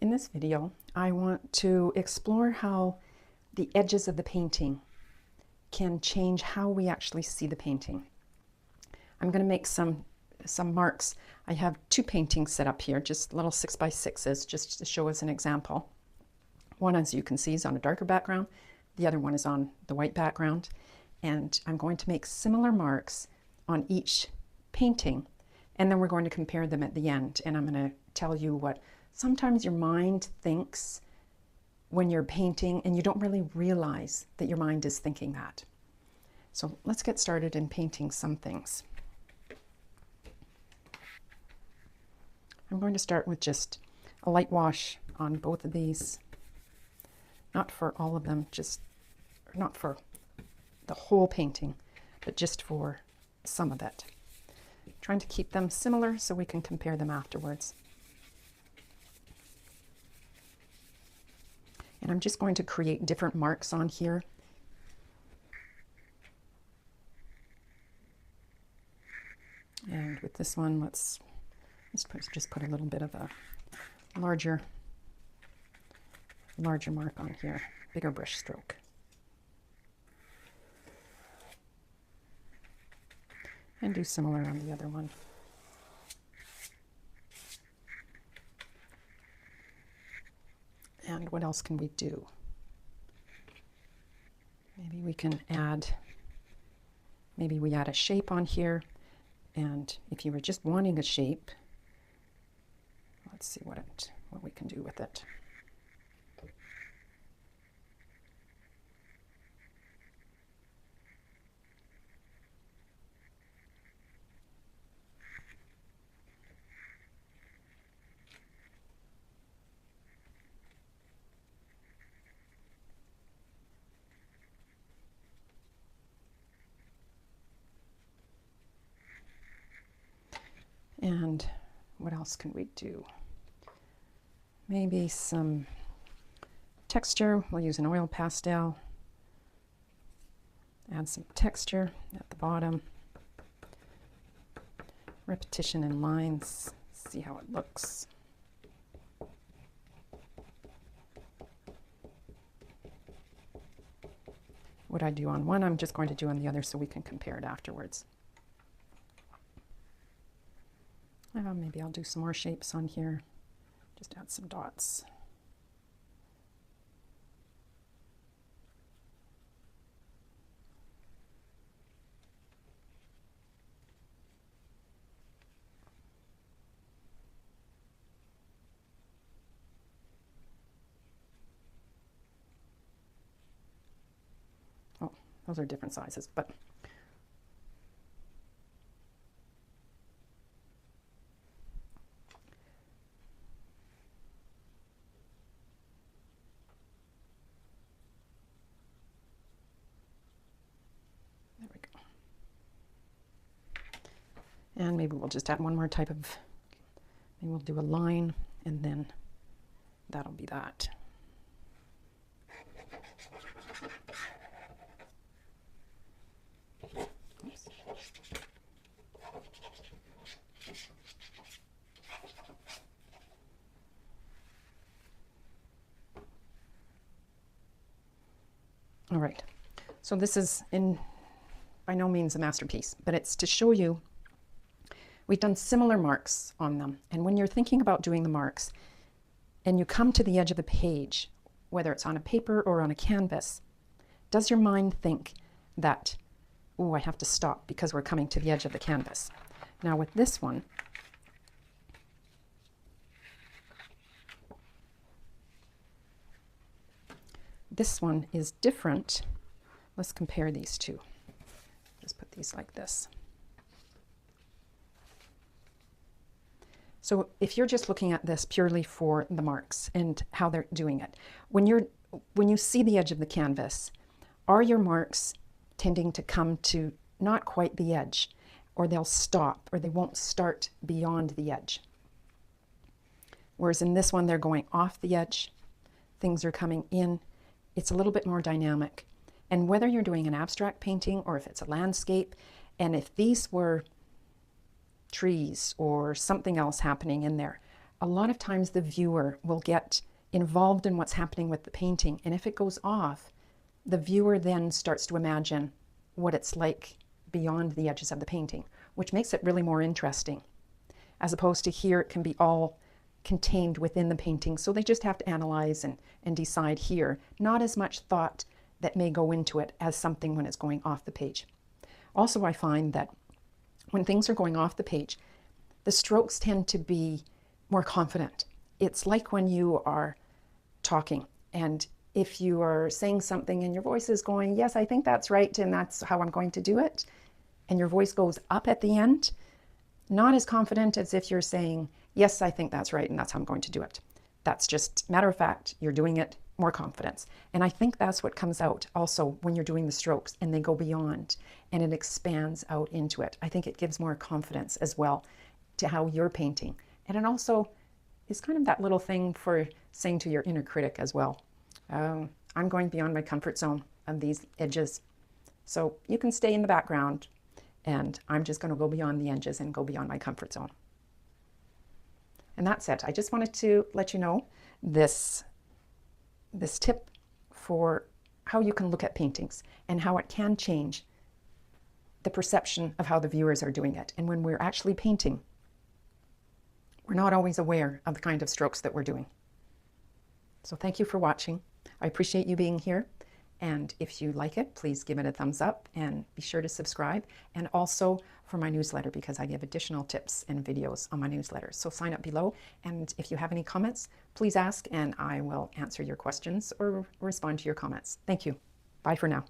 In this video, I want to explore how the edges of the painting can change how we actually see the painting. I'm going to make some marks. I have two paintings set up here, just little 6x6s, just to show as an example. One, as you can see, is on a darker background. The other one is on the white background. And I'm going to make similar marks on each painting, and then we're going to compare them at the end. And I'm going to tell you what sometimes your mind thinks when you're painting, and you don't really realize that your mind is thinking that. So let's get started in painting some things. I'm going to start with just a light wash on both of these. Not for all of them, not for the whole painting, but just for some of it. Trying to keep them similar so we can compare them afterwards. And I'm just going to create different marks on here. And with this one, let's just put a little bit of a larger mark on here, bigger brush stroke. And do similar on the other one. And what else can we do? Maybe we can add, maybe we add a shape on here. And if you were just wanting a shape, let's see what we can do with it. And what else can we do? Maybe some texture. We'll use an oil pastel. Add some texture at the bottom. Repetition in lines. See how it looks. What I do on one, I'm just going to do on the other so we can compare it afterwards. Maybe I'll do some more shapes on here. Just add some dots. Oh, those are different sizes, but and maybe we'll just add one more type of, maybe we'll do a line, and then that'll be that. Oops. All right, so this is by no means a masterpiece, but it's to show you we've done similar marks on them. And when you're thinking about doing the marks and you come to the edge of the page, whether it's on a paper or on a canvas, does your mind think that, oh, I have to stop because we're coming to the edge of the canvas? Now with this one, is different. Let's compare these two. Just put these like this. So if you're just looking at this purely for the marks and how they're doing it, when you see the edge of the canvas, are your marks tending to come to not quite the edge, or they'll stop, or they won't start beyond the edge? Whereas in this one, they're going off the edge, things are coming in. It's a little bit more dynamic. And whether you're doing an abstract painting or if it's a landscape, and if these were trees or something else happening in there, a lot of times the viewer will get involved in what's happening with the painting, and if it goes off, the viewer then starts to imagine what it's like beyond the edges of the painting, which makes it really more interesting, as opposed to here it can be all contained within the painting. So they just have to analyze and decide here. Not as much thought that may go into it as something when it's going off the page. Also, I find that when things are going off the page, the strokes tend to be more confident. It's like when you are talking, and if you are saying something and your voice is going, yes, I think that's right, and that's how I'm going to do it, and your voice goes up at the end, not as confident as if you're saying, yes, I think that's right, and that's how I'm going to do it. That's just matter of fact, you're doing it, more confidence. And I think that's what comes out also when you're doing the strokes and they go beyond and it expands out into it. I think it gives more confidence as well to how you're painting. And it also is kind of that little thing for saying to your inner critic as well, I'm going beyond my comfort zone of these edges. So you can stay in the background, and I'm just going to go beyond the edges and go beyond my comfort zone. And that's it. I just wanted to let you know this tip for how you can look at paintings and how it can change the perception of how the viewers are doing it. And when we're actually painting, we're not always aware of the kind of strokes that we're doing. So thank you for watching. I appreciate you being here. And if you like it, please give it a thumbs up and be sure to subscribe. And also for my newsletter, because I give additional tips and videos on my newsletter. So sign up below. And if you have any comments, please ask and I will answer your questions or respond to your comments. Thank you. Bye for now.